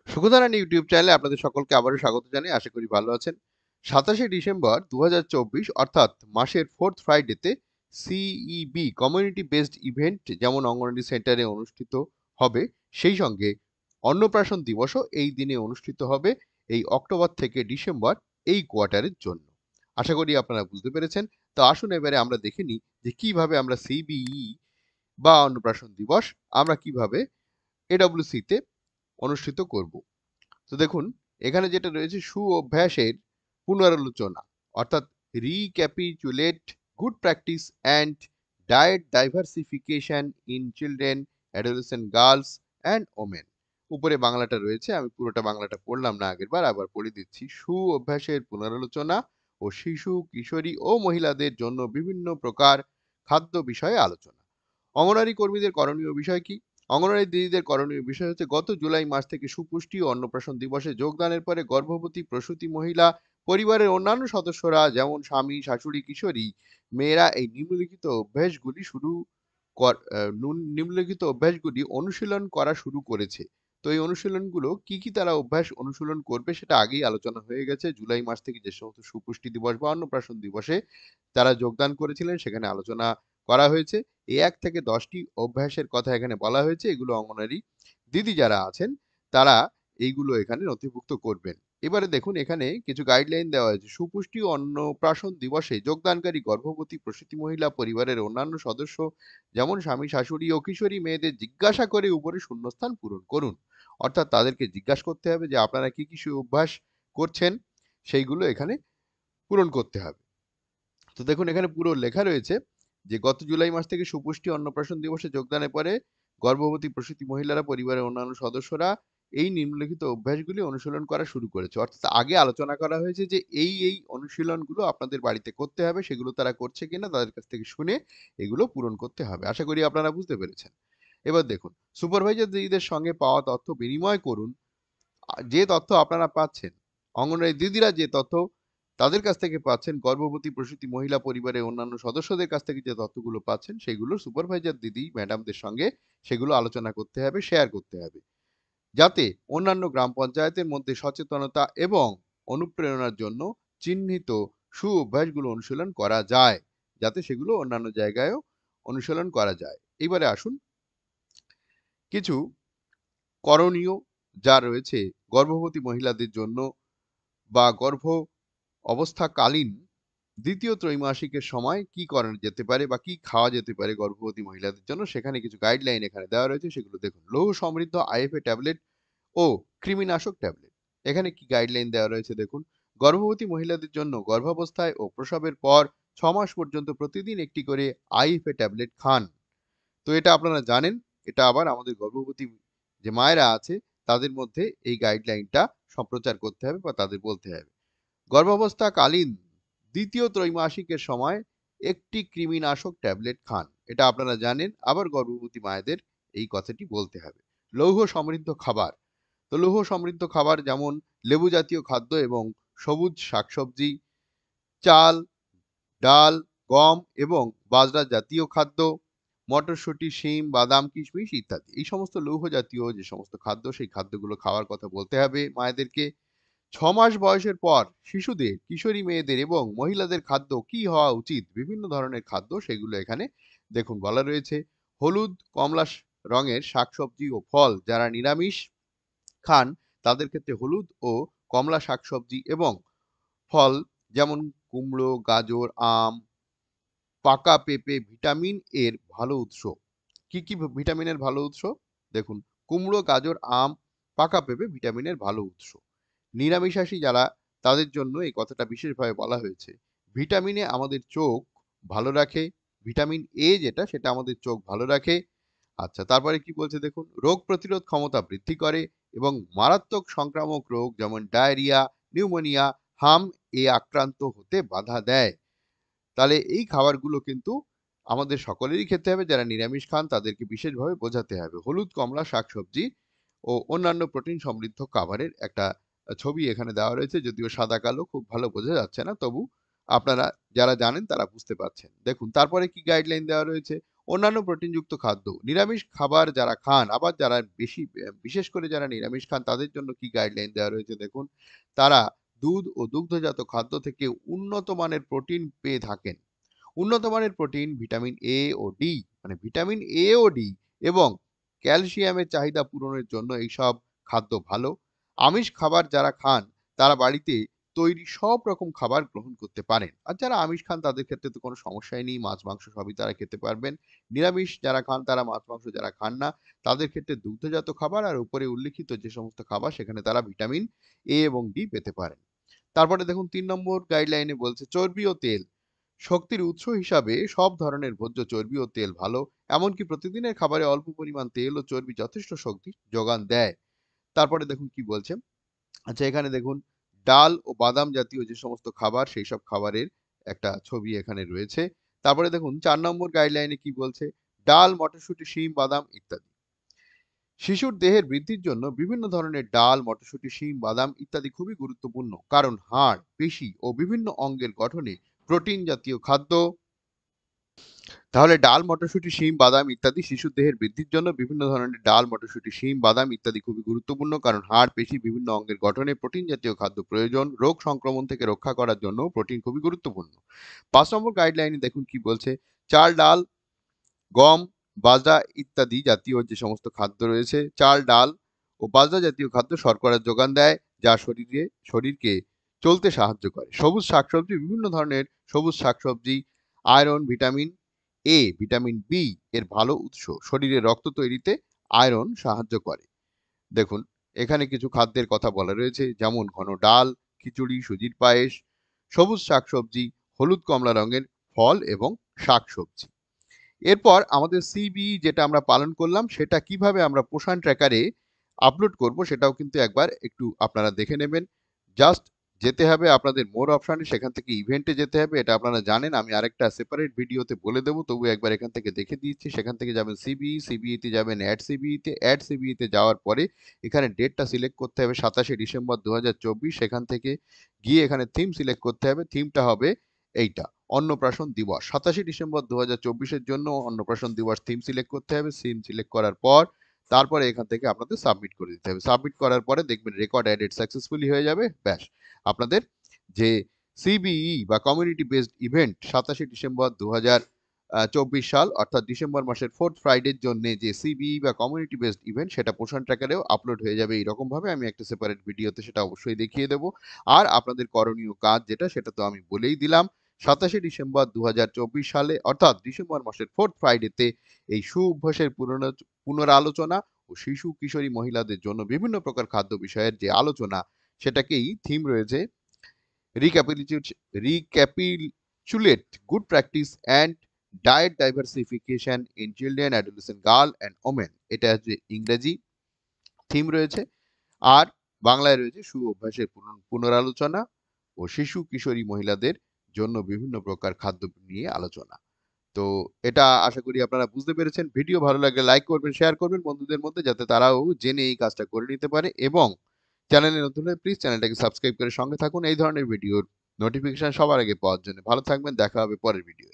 সুখধারান YouTube চ্যানেলে আপনাদের সকলকে আবারও স্বাগত জানাই। আশা করি ভালো আছেন। 27শে ডিসেম্বর 2024 অর্থাৎ মাসের 4th ফ্রাইডেতে সিইবি কমিউনিটি বেসড ইভেন্ট যেমন অঙ্গনওয়াড়ি সেন্টারে অনুষ্ঠিত হবে, সেই সঙ্গে অন্নপ্রাশন দিবসও এই দিনে অনুষ্ঠিত হবে এই অক্টোবর থেকে ডিসেম্বর এই কোয়ার্টারের জন্য। আশা করি আপনারা বুঝতে পেরেছেন। তো আসুন এবারে আমরা দেখে নিই যে কিভাবে আমরা সিবিই বা অন্নপ্রাশন দিবস আমরা কিভাবে এডব্লিউসি তে অনুষ্ঠিত করব। তো দেখুন, এখানে যেটা রয়েছে সুঅভ্যাসের পুনরালোচনা, অর্থাৎ recapitulate good practice and diet diversification in children, adolescent girls and women. উপরে বাংলাটা রয়েছে, আমি পুরোটা বাংলাটা পড়লাম না আগের বার, আবার পড়ে দিচ্ছি। সুঅভ্যাসের পুনরালোচনা ও শিশু, কিশোরী ও মহিলাদের জন্য বিভিন্ন প্রকার খাদ্য বিষয়ে আলোচনা। অঙ্গনওয়াড়ি কর্মীদের করণীয় বিষয় কি? অঙ্গনওয়াড়ি দিদিদের করণীয় বিষয় হচ্ছে গত জুলাই মাস থেকে সুপুষ্টি ও অন্নপ্রাশন দিবসে যোগদানের পরে গর্ভবতী, প্রসূতি মহিলা, পরিবারের অন্যান্য সদস্যরা যেমন স্বামী, শাশুড়ি, কিশোরী মেয়েরা এই নিম্নলিখিত অভ্যাসগুলি অনুশীলন করা শুরু করেছে। তো এই অনুশীলনগুলো কি কি তারা অভ্যাস অনুশীলন করবে সেটা আগেই আলোচনা হয়ে গেছে। জুলাই মাস থেকে যে সমস্ত সুপুষ্টি দিবস বা অন্নপ্রাশন দিবসে তারা যোগদান করেছিলেন সেখানে আলোচনা করা হয়েছে। এই ১ থেকে ১০টি অভ্যাসের কথা এখানে বলা হয়েছে। এগুলো অঙ্গনারী দিদি যারা আছেন তারা এইগুলো এখানে নথিভুক্ত করবেন। এবারে দেখুন, এখানে কিছু গাইডলাইন দেওয়া হয়েছে। সুপুষ্টি ও অন্নপ্রাশন দিবসে যোগদানকারী গর্ভবতী, প্রসূতি মহিলা, পরিবারের অন্যান্য সদস্য যেমন স্বামী, শাশুড়ি ও কিশোরী মেয়েদের জিজ্ঞাসা করে উপরে শূন্যস্থান পূরণ করুন। অর্থাৎ তাদেরকে জিজ্ঞাসা করতে হবে যে আপনারা কি কি অভ্যাস করছেন, সেইগুলো এখানে পূরণ করতে হবে। তো দেখুন, এখানে পুরো লেখা রয়েছে যে গত জুলাই মাস থেকে সুপুষ্টি অন্নপ্রাশন দিবসে যোগদানের পরে গর্ভবতী, প্রসূতি মহিলারা, পরিবারের অন্যান্য সদস্যরা এই নিম্নলিখিত অভ্যাসগুলি অনুশীলন করা শুরু করেছে। অর্থাৎ আগে আলোচনা করা হয়েছে যে এই অনুশীলনগুলো আপনাদের বাড়িতে করতে হবে, সেগুলো তারা করছে কিনা তাদের কাছ থেকে শুনে এগুলো পূরণ করতে হবে। আশা করি আপনারা বুঝতে পেরেছেন। এবার দেখুন, সুপারভাইজার দিদিদের সঙ্গে পাওয়া তথ্য বিনিময় করুন। যে তথ্য আপনারা পাচ্ছেন, অঙ্গনওয়াড়ি দিদিরা যে তথ্য তাদের কাছ থেকে পাচ্ছেন, গর্ভবতী, প্রসূতি মহিলা, পরিবারের অন্যান্য সদস্যদের কাছ থেকে যে তথ্যগুলো পাচ্ছেন, সেগুলো সুপারভাইজার দিদি ম্যাডামদের সঙ্গে সেগুলো আলোচনা করতে হবে, শেয়ার করতে হবে, যাতে অন্যান্য গ্রাম পঞ্চায়েতের মধ্যে সচেতনতা এবং অনুপ্রেরণার জন্য চিহ্নিত অভ্যাসগুলো অনুশীলন করা যায়, যাতে সেগুলো অন্যান্য জায়গায়ও অনুশীলন করা যায়। এবারে আসুন কিছু করণীয় যা রয়েছে গর্ভবতী মহিলাদের জন্য বা গর্ভ অবস্থাকালীন দ্বিতীয় ত্রৈমাসিকের সময় কি করা যেতে পারে বা কি খাওয়া যেতে পারে গর্ভবতী মহিলাদের জন্য, সেখানে কিছু গাইডলাইন এখানে দেওয়া রয়েছে, সেগুলো দেখুন। লৌহ সমৃদ্ধ আইএফএ ট্যাবলেট ও কৃমিনাশক ট্যাবলেট। এখানে কি গাইডলাইন দেওয়া রয়েছে দেখুন। গর্ভবতী মহিলাদের জন্য গর্ভাবস্থায় ও প্রসবের পর 6 মাস পর্যন্ত প্রতিদিন একটি করে আইএফএ ট্যাবলেট খান। তো এটা আপনারা জানেন, এটা আবার আমাদের গর্ভবতী যে মায়েরা আছে তাদের মধ্যে এই গাইডলাইনটা সম্প্রচার করতে হবে বা তাদের বলতে হবে। গর্ভাবস্থাকালীন দ্বিতীয় ত্রৈমাসিকের সময় একটি কৃমিনাশক ট্যাবলেট খান। এটা আপনারা জানেন, আবার গর্ভবতী মায়েদের এই কথাটি বলতে হবে। লৌহ সমৃদ্ধ খাবার। তো লৌহ সমৃদ্ধ খাবার যেমন লেবু জাতীয় খাদ্য এবং সবুজ শাকসবজি, চাল, ডাল, গম এবং বাজরা জাতীয় খাদ্য, মটরশুঁটি, শিম, বাদাম, কিশমিশ ইত্যাদি। এই সমস্ত লৌহ জাতীয় যে সমস্ত খাদ্য, সেই খাদ্যগুলো খাওয়ার কথা বলতে হবে মায়েদেরকে। 6 মাস বয়সের পর শিশুদের, কিশোরী মেয়েদের এবং মহিলাদের খাদ্য কি হওয়া উচিত, বিভিন্ন ধরনের খাদ্য সেগুলো এখানে দেখুন বলা রয়েছে। হলুদ, কমলা রঙের শাকসবজি ও ফল যারা নিরামিষ খান তাদের ক্ষেত্রে হলুদ ও কমলা শাকসবজি এবং ফল যেমন কুমড়ো, গাজর, আম, পাকা পেঁপে ভিটামিন এর ভালো উৎস। কি কি ভিটামিনের ভালো উৎস? দেখুন, কুমড়ো, গাজর, আম, পাকা পেঁপে ভিটামিনের ভালো উৎস। নিরামিষাশী যারা তাদের জন্য এই কথাটা বিশেষভাবে বলা হয়েছে। ভিটামিনে আমাদের চোখ ভালো রাখে। ভিটামিন এ যেটা সেটা আমাদের চোখ ভালো রাখে। আচ্ছা, তারপরে কি বলছে দেখুন, রোগ প্রতিরোধ ক্ষমতা বৃদ্ধি করে এবং মারাত্মক সংক্রামক রোগ যেমন ডায়রিয়া, নিউমোনিয়া, হাম এ আক্রান্ত হতে বাধা দেয়। তাহলে এই খাবারগুলো কিন্তু আমাদের সকলেরই খেতে হবে। যারা নিরামিষ খান তাদেরকে বিশেষভাবে বোঝাতে হবে। হলুদ, কমলা শাকসবজি ও অন্যান্য প্রোটিন সমৃদ্ধ খাবারের একটা ছবি এখানে দেওয়া রয়েছে, যদিও সাদা কালো খুব ভালো বোঝা যাচ্ছে না, তবু আপনারা যারা জানেন তারা বুঝতে পারছেন। দেখুন, তারপরে কি গাইডলাইন দেওয়া রয়েছে। অন্যান্য প্রোটিনযুক্ত খাদ্য, নিরামিষ খাবার যারা খান, আবার যারা বিশেষ করে যারা নিরামিষ খান তাদের জন্য কি গাইডলাইন দেওয়া রয়েছে দেখুন। তারা দুধ ও দুগ্ধজাত খাদ্য থেকে উন্নত মানের প্রোটিন পেয়ে থাকেন। উন্নত মানের প্রোটিন, ভিটামিন এ ও ডি, মানে ভিটামিন এ ও ডি এবং ক্যালসিয়ামের চাহিদা পূরণের জন্য এইসব খাদ্য ভালো। আমিষ খাবার যারা খান তারা বাড়িতে তৈরি সব রকম খাবার গ্রহণ করতে পারেন। আর যারা আমিষ খান তাদের ক্ষেত্রে তো কোনো সমস্যাই নেই, মাছ মাংস সবই তারা খেতে পারবেন। নিরামিষ যারা খান তারা মাছ মাংস যারা খান না তাদের ক্ষেত্রে দুগ্ধজাত খাবার আর উপরে উল্লিখিত যে সমস্ত খাবার সেখানে তারা ভিটামিন এ এবং ডি পেতে পারেন। তারপরে দেখুন ৩ নম্বর গাইডলাইনে বলছে চর্বি ও তেল। শক্তির উৎস হিসাবে সব ধরনের ভোজ্য চর্বি ও তেল ভালো। এমনকি প্রতিদিনের খাবারে অল্প পরিমাণ তেল ও চর্বি যথেষ্ট শক্তি যোগান দেয়। তারপরে দেখুন কি বলছে। আচ্ছা, এখানে দেখুন ডাল ও বাদাম জাতীয় যে সমস্ত খাবার সেই সব খাবারের একটা ছবি এখানে রয়েছে। তারপরে দেখুন ৪ নম্বর গাইডলাইনে কি বলছে। ডাল, মটরশুঁটি, শিম, বাদাম ইত্যাদি। শিশুর দেহের বৃদ্ধির জন্য বিভিন্ন ধরনের ডাল, মটরশুঁটি, শিম, বাদাম ইত্যাদি খুবই গুরুত্বপূর্ণ, কারণ হাড়, পেশি ও বিভিন্ন অঙ্গের গঠনে প্রোটিন জাতীয় খাদ্য। তাহলে ডাল, মটরশুঁটি, শিম, বাদাম ইত্যাদি শিশুর দেহের বৃদ্ধির জন্য বিভিন্ন ধরনের ডাল, মটরশুঁটি, শিম, বাদাম ইত্যাদি খুবই গুরুত্বপূর্ণ, কারণ হাড়, পেশি, বিভিন্ন অঙ্গের গঠনে প্রোটিন জাতীয় খাদ্য প্রয়োজন। রোগ সংক্রমণ থেকে রক্ষা করার জন্য প্রোটিন খুবই গুরুত্বপূর্ণ। ৫ নম্বর গাইডলাইনে দেখুন কি বলছে। চাল, ডাল, গম, বাজরা ইত্যাদি জাতীয় যে সমস্ত খাদ্য রয়েছে, চাল, ডাল ও বাজরা জাতীয় খাদ্য শর্করার যোগান দেয়, যা শরীরকে চলতে সাহায্য করে। সবুজ শাকসবজি, বিভিন্ন ধরনের সবুজ শাকসবজি iron, vitamin A, vitamin B এর ভালো উৎস, শরীরে রক্ত তৈরিতে আয়রন সাহায্য করে। দেখুন এখানে কিছু খাদ্যের কথা বলা রয়েছে, যেমন ঘন ডাল, খিচুড়ি, সুজির পায়েস, সবুজ শাকসবজি, হলুদ কমলা রঙের ফল এবং শাকসবজি। এরপর আমাদের সিবি যেটা আমরা পালন করলাম সেটা কিভাবে আমরা পোষণ ট্র্যাকারে আপলোড করব সেটাও কিন্তু একবার একটু আপনারা দেখে নেবেন। জাস্ট যেতে হবে আপনাদের মোর অপশানে, সেখান থেকে ইভেন্টে যেতে হবে। এটা আপনারা জানেন, আমি আরেকটা সেপারেট ভিডিওতে বলে দেবো, তবু একবার এখান থেকে দেখে দিচ্ছি। সেখান থেকে যাবেন সিবিই, সিবিইতে যাবেন অ্যাড সিবিইতে যাওয়ার পরে এখানে ডেটটা সিলেক্ট করতে হবে ২৭শে ডিসেম্বর ২০২৪। সেখান থেকে গিয়ে এখানে থিম সিলেক্ট করতে হবে। থিমটা হবে এইটা, অন্নপ্রাশন দিবস। ২৭শে ডিসেম্বর ২০২৪-এর জন্য অন্নপ্রাশন দিবস থিম সিলেক্ট করতে হবে। থিম সিলেক্ট করার পর তারপরে এখান থেকে আপনাদের সাবমিট করে দিতে হবে। সাবমিট করার পরে দেখবেন রেকর্ড অ্যাডেড সাকসেসফুলি হয়ে যাবে। ব্যাস, আপনাদের যে সিবিই বা কমিউনিটি বেসড ইভেন্ট ২৭শে ডিসেম্বর ২০২৪ সাল অর্থাৎ ডিসেম্বর মাসের 4th ফ্রাইডের জন্য যে সিবিই বা কমিউনিটি বেসড ইভেন্ট সেটা পোষণ ট্র্যাকারেও আপলোড হয়ে যাবে এইরকম ভাবে। আমি একটা সেপারেট ভিডিওতে সেটা অবশ্যই দেখিয়ে দেবো। আর আপনাদের করণীয় কাজ যেটা সেটা তো আমি বলেই দিলাম। ২৭শে ডিসেম্বর ২০২৪ সালে অর্থাৎ ডিসেম্বর মাসের 4th ফ্রাইডেতে এই সুঅভ্যাসের পুনরালোচনা ও শিশু কিশোরী মহিলাদের জন্য বিভিন্ন প্রকার খাদ্য বিষয়ের যে আলোচনা সেটাকেই থিম রয়েছে recapitulate good practice and diet diversification in children, adolescent, girl and women. এটা হচ্ছে ইংরেজি থিম রয়েছে। আর বাংলায় রয়েছে সুঅভ্যাসের পুনরালোচনা ও শিশু কিশোরী মহিলাদের জন্য বিভিন্ন প্রকার খাদ্য নিয়ে আলোচনা। তো এটা আশা করি আপনারা বুঝতে পেরেছেন। ভিডিও ভালো লাগলে লাইক করবেন, শেয়ার করবেন বন্ধুদের মধ্যে, যাতে তারাও জেনে এই কাজটা করে নিতে পারে। এবং চ্যানেলে নতুন হলে প্লিজ চ্যানেলটাকে সাবস্ক্রাইব করে সঙ্গে থাকুন এই ধরনের ভিডিওর নোটিফিকেশন সবার আগে পাওয়ার জন্য। ভালো থাকবেন, দেখা হবে পরের ভিডিও।